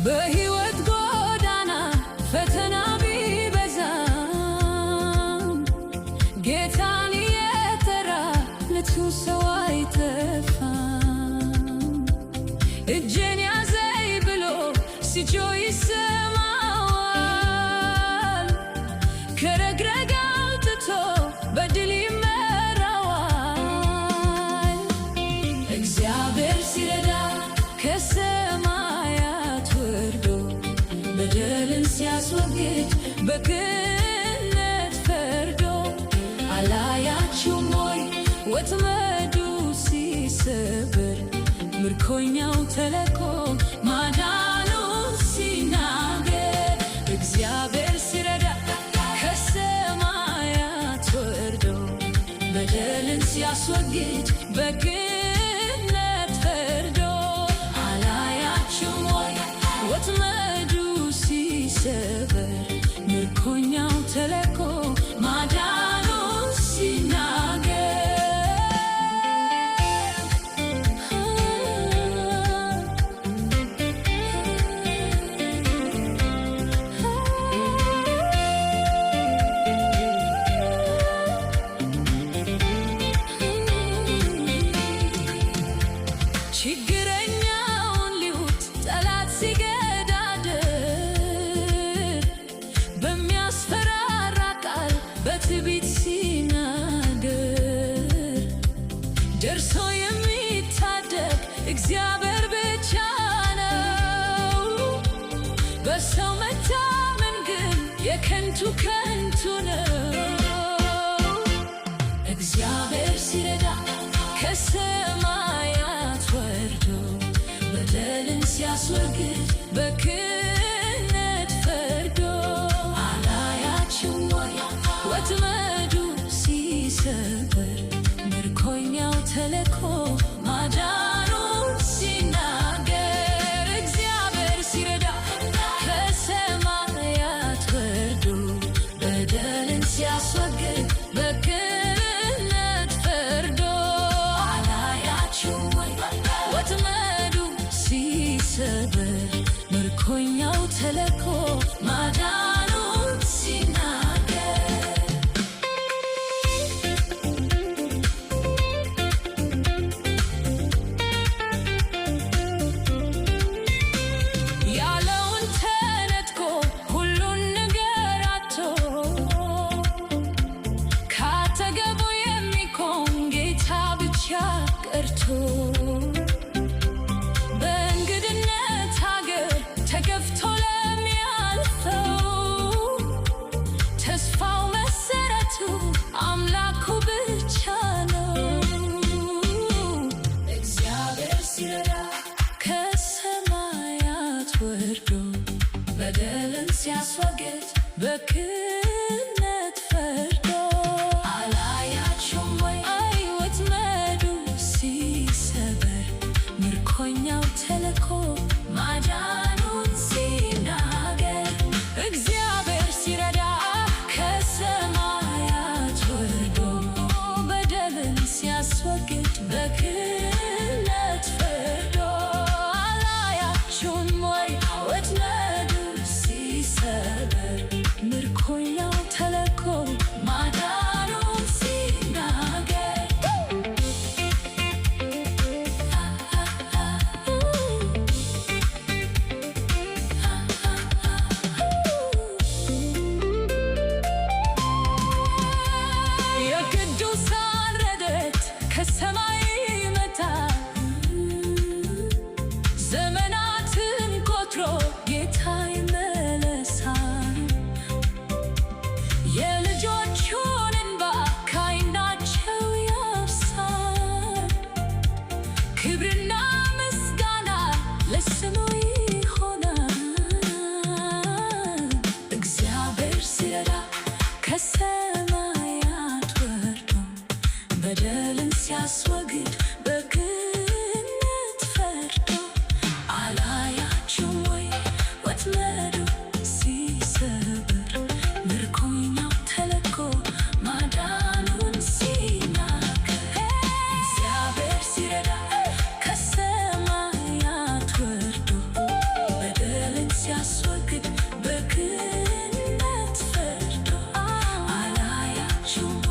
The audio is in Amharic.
በሕይወት ጎዳና ፈተና ቢበዛም ጌታን የጠራ ለቱ ሰው አይጠፋም። እጄን ያዘኝ ብሎ ሲጮህ ይሰማዋል። ከረግረግ አውጥቶ በድል ይመራዋል። እግዚአብሔር ሲረዳ ከሰማያት ወርዶ በደልን ሲያስወግድ በቅንነት ፈርዶ አላያችሁም ወይ ወጥመዱ ሲሰበር ምርኮኛው ተለቆ ማዳኑን ሲናገር። እግዚአብሔር ሲረዳ ከሰማያት ወርዶ በደልን ሲያስወግድ በቅንነት ፈርዶ አላያችሁም ወይ ወጥመዱ ሲሰበር ምርኮኛው ተለቆ ማዳኑን ሲናገር። ችግረኛውን ሊውጥ ጠላት ሲገዳደር በሚያስፈራራ ቃል በትዕቢት ሲናገር ደርሶ የሚታደግ እግዚአብሔር ብቻ ነው። በሰው መታመን ግን የከንቱ ከንቱ ነው። እግዚአብሔር ሲረዳ ከሰማያት ወርዶ በደልን ሲያስወግድ በቅንነት ፈርዶ አላያችሁም ወይ ወጥመዱ ሲሰበር ምርኮኛው ተለቆ ማዳኑን ሲናገር። እግዚአብሔር ሲረዳ ከሰማያት ወርዶ በደልን ሲያስወግድ በቅንነት ፈርዶ አላያችሁም ወይ ወጥመዱ ሲሰበር ምርኮኛው ተለቆ ማዳኑን ሲናገር። ያለውን ተነጥቆ ሁሉን ነገር አጥቶ ካጠገቡ የሚቆም ጌታ ብቻ ቀርቶ በእንግድነት ሀገር ተገፍቶ ለሚያልፈው ተስፋው መሰረቱ አምላኩ ብቻ ነው። እግዚአብሔር ሲረዳ ከሰማያት ወርዶ በደልን ሲያስወግድ በቅንነት ፈርዶ አላያችሁም ወይ ወጥመዱ ሲሰበር ምርኮኛው ተለቆ ማዳኑን ሲናገር። እግዚአብሔር ሲረዳ ከሰማያት ወርዶ በደልን ሲያስወግድ በቅንነት ፈርዶ አላያችሁም ወይ ወጥመዱ ሲሰበር ምርኮኛው አላያችሁም?